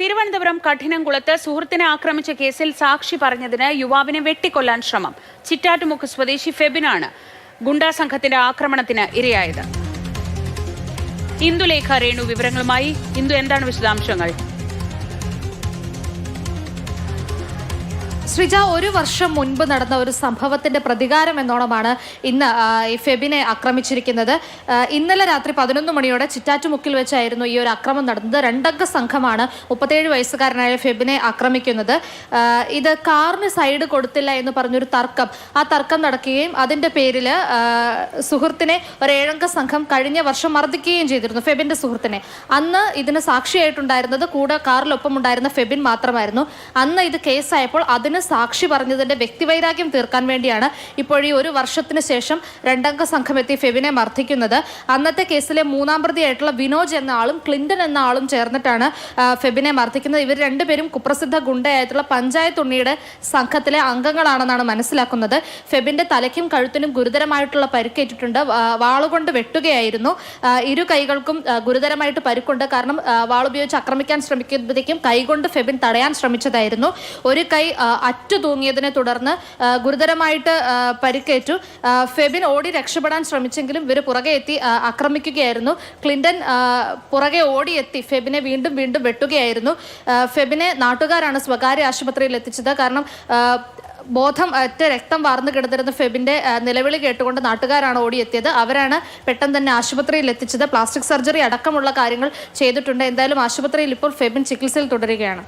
തിരുവനന്തപുരം കഠിനംകുളത്ത് സുഹൃത്തിനെ ആക്രമിച്ച കേസിൽ സാക്ഷി പറഞ്ഞതിന് യുവാവിനെ വെട്ടിക്കൊല്ലാൻ ശ്രമം. ചിറ്റാറ്റുമുക്ക് സ്വദേശി ഫെബിനാണ് ഗുണ്ടാ സംഘത്തിന്റെ ആക്രമണത്തിന് ഇരയായത്. ഇന്ദുലേഖ രേണു വിവരങ്ങളുമായി. ഇന്ദു, എന്താണ് വിശദാംശങ്ങൾ? ശ്രീജ, ഒരു വർഷം മുൻപ് നടന്ന ഒരു സംഭവത്തിന്റെ പ്രതികാരം എന്നോണമാണ് ഇന്ന് ഈ ഫെബിനെ ആക്രമിച്ചിരിക്കുന്നത്. ഇന്നലെ രാത്രി 11 മണിയോടെ ചിറ്റാറ്റുമുക്കിൽ വെച്ചായിരുന്നു ഈ ഒരു ആക്രമണം നടന്നത്. രണ്ടംഗ സംഘമാണ് 37 വയസ്സുകാരനായ ഫെബിനെ ആക്രമിക്കുന്നത്. ഇത് കാറിന് സൈഡ് കൊടുത്തില്ല എന്ന് പറഞ്ഞൊരു തർക്കം, ആ തർക്കം നടക്കുകയും അതിന്റെ പേരിൽ സുഹൃത്തിനെ ഒരു 7 സംഘം കഴിഞ്ഞ വർഷം മർദ്ദിക്കുകയും ചെയ്തിരുന്നു, ഫെബിന്റെ സുഹൃത്തിനെ. അന്ന് ഇതിന് സാക്ഷിയായിട്ടുണ്ടായിരുന്നത് കൂടെ കാറിലൊപ്പം ഉണ്ടായിരുന്ന ഫെബിൻ മാത്രമായിരുന്നു. അന്ന് ഇത് കേസായപ്പോൾ അതിന് സാക്ഷി പറഞ്ഞതിന്റെ വ്യക്തിവൈരാഗ്യം തീർക്കാൻ വേണ്ടിയാണ് ഇപ്പോൾ ഈ ഒരു വർഷത്തിന് ശേഷം രണ്ടംഗ സംഘം എത്തി ഫെബിനെ മർദ്ദിക്കുന്നത്. അന്നത്തെ കേസിലെ 3-ാം പ്രതിയായിട്ടുള്ള വിനോജ് എന്ന ആളും ക്ലിന്റൺ എന്ന ആളും ചേർന്നിട്ടാണ് ഫെബിനെ മർദ്ദിക്കുന്നത്. ഇവർ രണ്ടുപേരും കുപ്രസിദ്ധ ഗുണ്ടയായിട്ടുള്ള പഞ്ചായത്ത് ഉണ്ണിയുടെ സംഘത്തിലെ അംഗങ്ങളാണെന്നാണ് മനസ്സിലാക്കുന്നത്. ഫെബിന്റെ തലയ്ക്കും കഴുത്തിനും ഗുരുതരമായിട്ടുള്ള പരിക്കേറ്റിട്ടുണ്ട്. വാളുകൊണ്ട് വെട്ടുകയായിരുന്നു. ഇരു കൈകൾക്കും ഗുരുതരമായിട്ട് പരിക്കുണ്ട്. കാരണം വാളുപയോഗിച്ച് ആക്രമിക്കാൻ ശ്രമിക്കുമ്പോഴത്തേക്കും കൈകൊണ്ട് ഫെബിൻ തടയാൻ ശ്രമിച്ചതായിരുന്നു. ഒരു കൈ അറ്റു തൂങ്ങിയതിനെ തുടർന്ന് ഗുരുതരമായിട്ട് പരിക്കേറ്റു. ഫെബിൻ ഓടി രക്ഷപ്പെടാൻ ശ്രമിച്ചെങ്കിലും ഇവർ പുറകെ എത്തി ആക്രമിക്കുകയായിരുന്നു. ക്ലിന്റൺ പുറകെ ഓടിയെത്തി ഫെബിനെ വീണ്ടും വെട്ടുകയായിരുന്നു. ഫെബിനെ നാട്ടുകാരാണ് സ്വകാര്യ ആശുപത്രിയിൽ എത്തിച്ചത്. കാരണം ബോധം രക്തം വാർന്നു കിടന്നിരുന്ന ഫെബിന്റെ നിലവിളി കേട്ടുകൊണ്ട് നാട്ടുകാരാണ് ഓടിയെത്തിയത്. അവരാണ് പെട്ടെന്ന് തന്നെ ആശുപത്രിയിൽ എത്തിച്ചത്. പ്ലാസ്റ്റിക് സർജറി അടക്കമുള്ള കാര്യങ്ങൾ ചെയ്തിട്ടുണ്ട്. എന്തായാലും ആശുപത്രിയിൽ ഇപ്പോൾ ഫെബിൻ ചികിത്സയിൽ തുടരുകയാണ്.